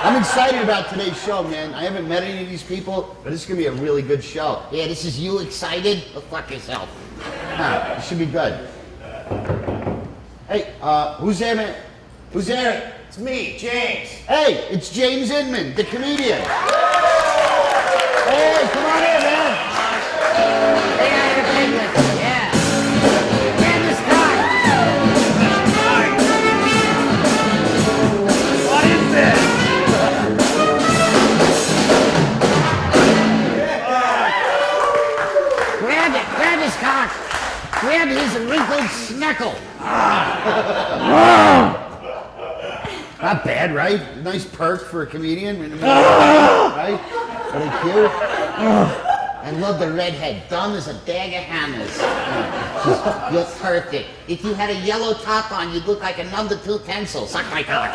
I'm excited about today's show, man. I haven't met any of these people, but this is gonna be a really good show. Yeah, this is you excited? Go fuck yourself. It should be good. Hey, who's there, man? Who's there? It's me, James. Hey, it's James Inman, the comedian. Hey, come on in, man. Yeah. Grab this guy. What is this? Grab his cock. Grab his wrinkled snuckle. Not bad, right? Nice perk for a comedian. Right? Are they cute? I love the redhead, dumb as a bag of hammers. You're perfect. If you had a yellow top on, you'd look like a number 2 pencil. Suck my cock.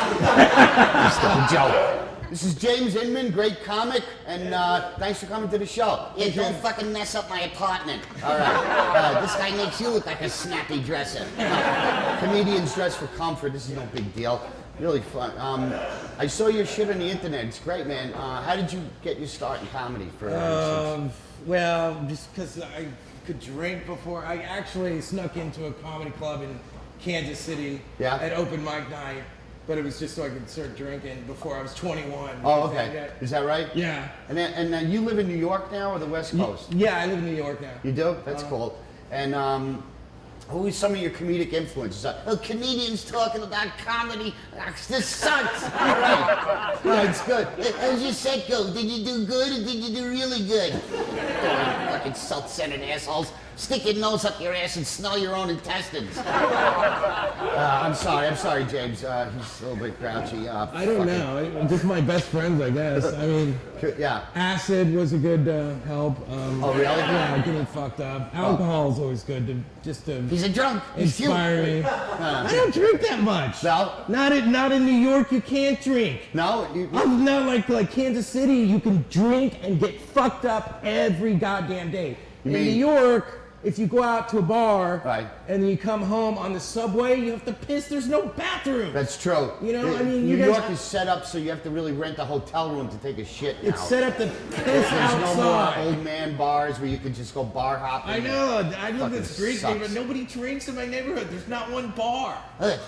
Just a joke. This is James Inman, great comic, and thanks for coming to the show. Yeah, don't fucking mess up my apartment. All right. This guy makes you look like a snappy dresser. Comedians dress for comfort. This is no big deal. Really fun. I saw your shit on the internet. It's great, man. How did you get your start in comedy? Well, just because I could drink before. I actually snuck into a comedy club in Kansas City at open mic night, but it was just so I could start drinking before I was 21. Oh, okay. Is that right? Yeah. And you live in New York now or the West Coast? Yeah, I live in New York now. You do? That's cool. And who is some of your comedic influences? Comedians talking about comedy. This sucks. All right. No, it's good. How's your set go? Did you do good or did you do really good? Fucking self-centered assholes. Stick your nose up your ass and smell your own intestines. I'm sorry, James. He's a little bit grouchy. I don't know. Just my best friends, I guess. I mean, yeah. Acid was a good help. Oh, really? Yeah, getting fucked up. Alcohol is always good to He's a drunk. inspire me. I don't drink that much. No? Not in New York. You can't drink. No? I'm not like Kansas City. You can drink and get fucked up every goddamn day. In New York, if you go out to a bar and then you come home on the subway, you have to piss. There's no bathroom. That's true. You know, I mean, New York is set up so you have to really rent a hotel room to take a shit now. It's set up to piss There's outside. no more old man bars where you can just go bar hopping. I know. I live in this great sucks. neighborhood. Nobody drinks in my neighborhood. There's not one bar.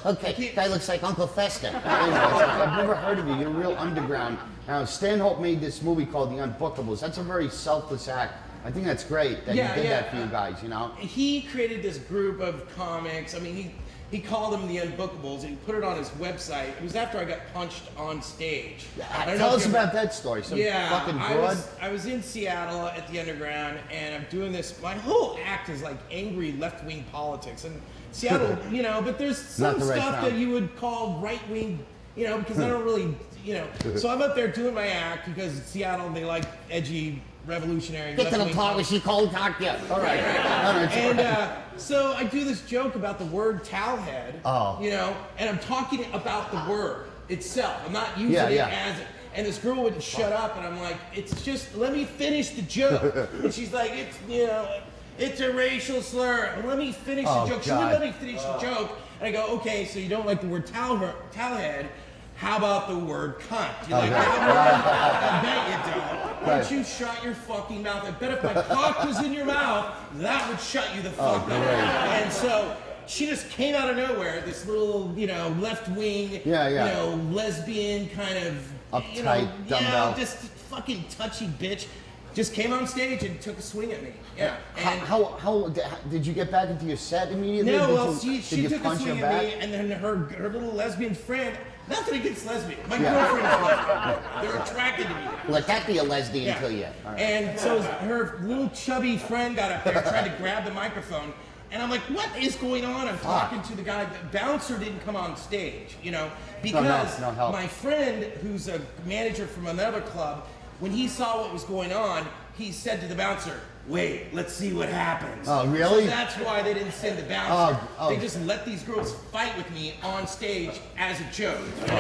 Okay, guy looks like Uncle Fester. I've never heard of you. You're real underground. Now, Stanhope made this movie called The Unbookables. That's a very selfless act. I think that's great that he did that for you guys, you know? He created this group of comics. I mean, he called them the Unbookables, and he put it on his website. It was after I got punched on stage. Tell us about that story. Some fucking broad. I was in Seattle at the Underground, and I'm doing this. My whole act is like angry left-wing politics. And Seattle, you know, but there's some stuff that you would call right-wing, you know, because I don't really, you know. So I'm up there doing my act because Seattle, they like edgy, revolutionary. Get to the part where she cold cocked you. All right. And so I do this joke about the word towelhead, you know, and I'm talking about the word itself. I'm not using it as it. And this girl wouldn't shut up, and I'm like, it's just, let me finish the joke. And she's like, it's, you know, it's a racial slur. Let me finish the joke. She wouldn't let me finish the joke. And I go, okay, so you don't like the word towelhead. How about the word cunt? You're like, I bet you don't. Why don't you shut your fucking mouth? I bet if my cock was in your mouth, that would shut you the fuck up. And so she just came out of nowhere, this little, you know, left-wing, you know, lesbian kind of, uptight dumbbell. Just fucking touchy bitch. Just came on stage and took a swing at me. Yeah. And how did you get back into your set immediately? No, well, she took a swing at me, and then her little lesbian friend. Nothing against lesbian. My girlfriend is lesbian. They're attracted to me. Let that be a lesbian to you. Right. And so her little chubby friend got up there, tried to grab the microphone, and I'm like, "What is going on?" I'm talking to the guy. The bouncer didn't come on stage, you know, because my friend, who's a manager from another club, when he saw what was going on, he said to the bouncer, "Wait, let's see what happens." Oh, really? So that's why they didn't send the bouncer. They just let these girls fight with me on stage as a joke. You know?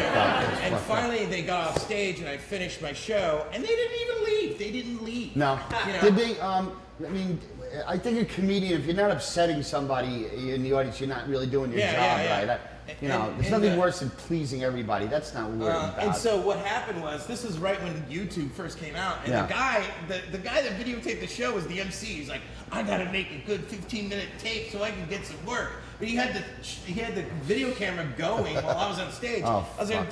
And finally, they got off stage, and I finished my show, and they didn't even leave. They didn't leave. No. You know? Did they? I mean, I think a comedian, if you're not upsetting somebody in the audience, you're not really doing your job right. You know, there's nothing worse than pleasing everybody. That's not what we're about. And so what happened was, this is right when YouTube first came out, and the guy that videotaped the show was the MC. He's like, I gotta make a good 15-minute tape so I can get some work. But he had the video camera going while I was on stage. I was like,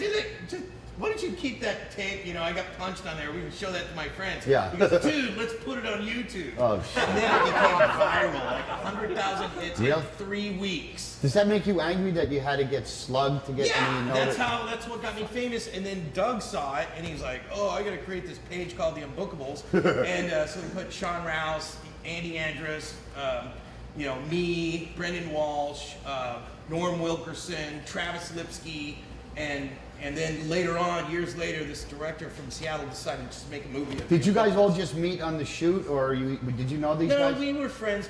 why don't you keep that tape? You know, I got punched on there. We can show that to my friends. Yeah. He goes, dude, let's put it on YouTube. Oh, shit. And then it became viral, like 100,000 hits in 3 weeks. Does that make you angry that you had to get slugged to get any notice? That's what got me famous. And then Doug saw it, and he's like, oh, I got to create this page called The Unbookables. And so we put Sean Rouse, Andy Andrus, you know, me, Brendan Walsh, Norm Wilkerson, Travis Lipsky, and then later on, years later, this director from Seattle decided to just make a movie. Did you guys all just meet on the shoot, or did you know these guys? No, we were friends.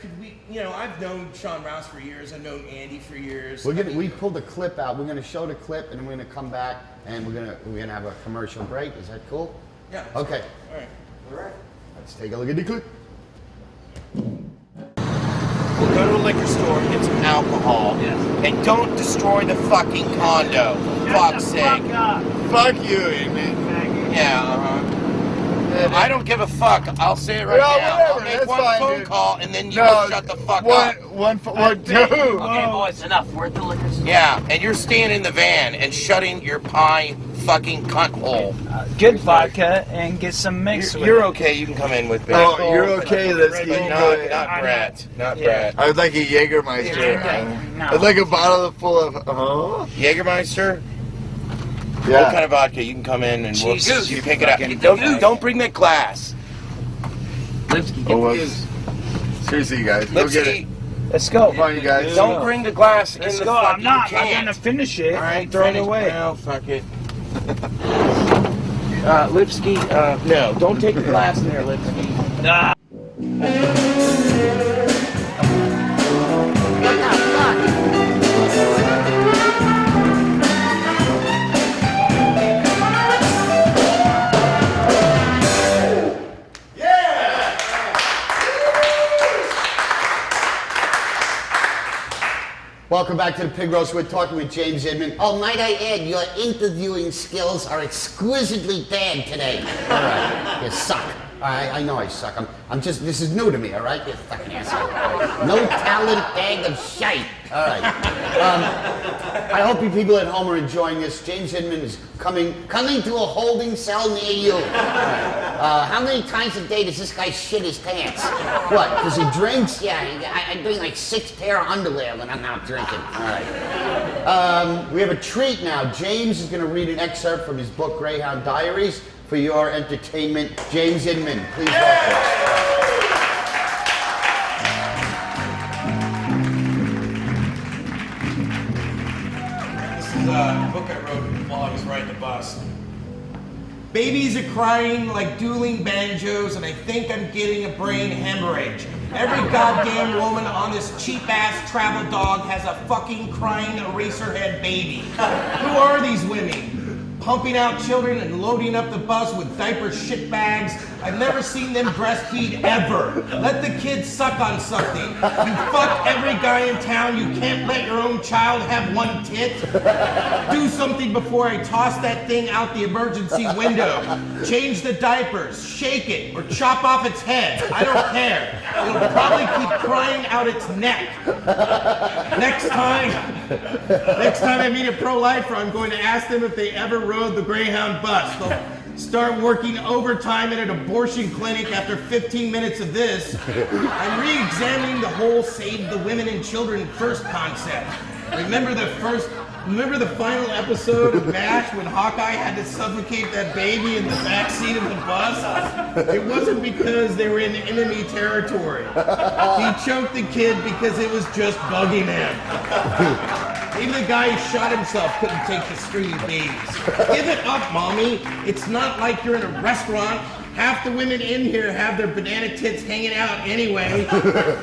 You know, I've known Sean Rouse for years. I've known Andy for years. We pulled a clip out. We're gonna show the clip, and then we're gonna come back, and we're gonna have a commercial break. Is that cool? Yeah. Okay. All right. Let's take a look at the clip. We'll go to a liquor store and get some alcohol. Yes. And don't destroy the fucking condo. Fuck's sake. Fuck you, Inman. Yeah, I don't give a fuck. I'll say it right now. Whatever. I'll make That's one fine, phone dude. call and then you go shut the fuck up. Two. Okay, boys, enough. We're at the liquor store. Yeah, and you're staying in the van and shutting your pie fucking cunt hole. Good vodka and get some mix with You're it. okay. You can come in with me. Oh, you're okay. Let's get Not Brett. Not Brett. I'd like a Jägermeister. No. I'd like a bottle full of. Jägermeister? Yeah. What kind of vodka? You can come in and we'll Jesus, you you pick it up. fucking Don't bring that glass. Lipsky, get whoops. Seriously, you guys. Go get it. Let's go. Come on, you guys. Don't bring the glass Let's in the go. fucking I'm not. I'm can. gonna finish it. All right, throw it finish. away. No, fuck it. Lipsky, no, don't take the glass in there, Lipsky. Nah. Welcome back to the Pig Roast. We're talking with James Inman. Oh, might I add, your interviewing skills are exquisitely bad today. All right, you suck. I know I suck. I'm just, this is new to me, all right? You fucking asshole. No talent, bag of shite. All right. I hope you people at home are enjoying this. James Inman is coming Coming to a holding cell near you. How many times a day does this guy shit his pants? What? Because he drinks? Yeah, I'm doing like 6 pair of underwear when I'm not drinking. All right. We have a treat now. James is going to read an excerpt from his book, Greyhound Diaries, for your entertainment. James Inman, please welcome. This is a book I wrote while I was riding the bus. Babies are crying like dueling banjos, and I think I'm getting a brain hemorrhage. Every goddamn woman on this cheap-ass travel dog has a fucking crying eraserhead baby. Who are these women? Pumping out children and loading up the bus with diaper shit bags. I've never seen them breastfeed ever. Let the kids suck on something. You fuck every guy in town. You can't let your own child have one tit. Do something before I toss that thing out the emergency window. Change the diapers, shake it, or chop off its head. I don't care. It'll probably keep crying out its neck. Next time I meet a pro-lifer, I'm going to ask them if they ever rode the Greyhound bus. They'll start working overtime at an abortion clinic after 15 minutes of this. I'm re-examining the whole save the women and children first concept. Remember the final episode of MASH when Hawkeye had to suffocate that baby in the back seat of the bus? It wasn't because they were in enemy territory. He choked the kid because it was just bugging him. Even the guy who shot himself couldn't take the screaming babies. Give it up, mommy. It's not like you're in a restaurant. Half the women in here have their banana tits hanging out anyway.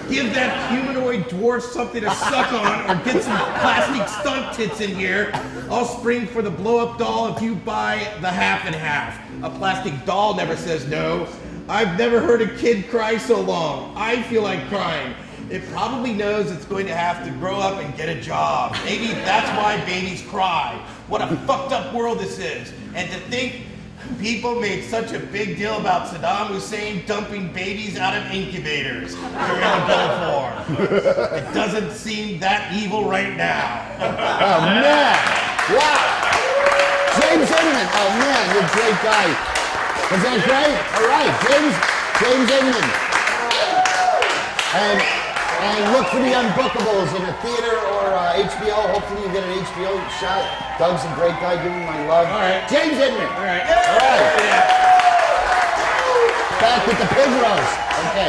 Give that humanoid dwarf something to suck on, or get some plastic stunt tits in here. I'll spring for the blow-up doll if you buy the half and half. A plastic doll never says no. I've never heard a kid cry so long. I feel like crying. It probably knows it's going to have to grow up and get a job. Maybe that's why babies cry. What a fucked up world this is. And to think people made such a big deal about Saddam Hussein dumping babies out of incubators during the Gulf War. It doesn't seem that evil right now. Oh man! Wow! James Inman. Oh man, you're a great guy. Was that great? All right, James Inman. And look for the Unbookables in a theater or HBO. Hopefully you get an HBO shot. Doug's a great guy. Give him my love. All right. James Inman. All right. All right. Back with the pig roast. Okay.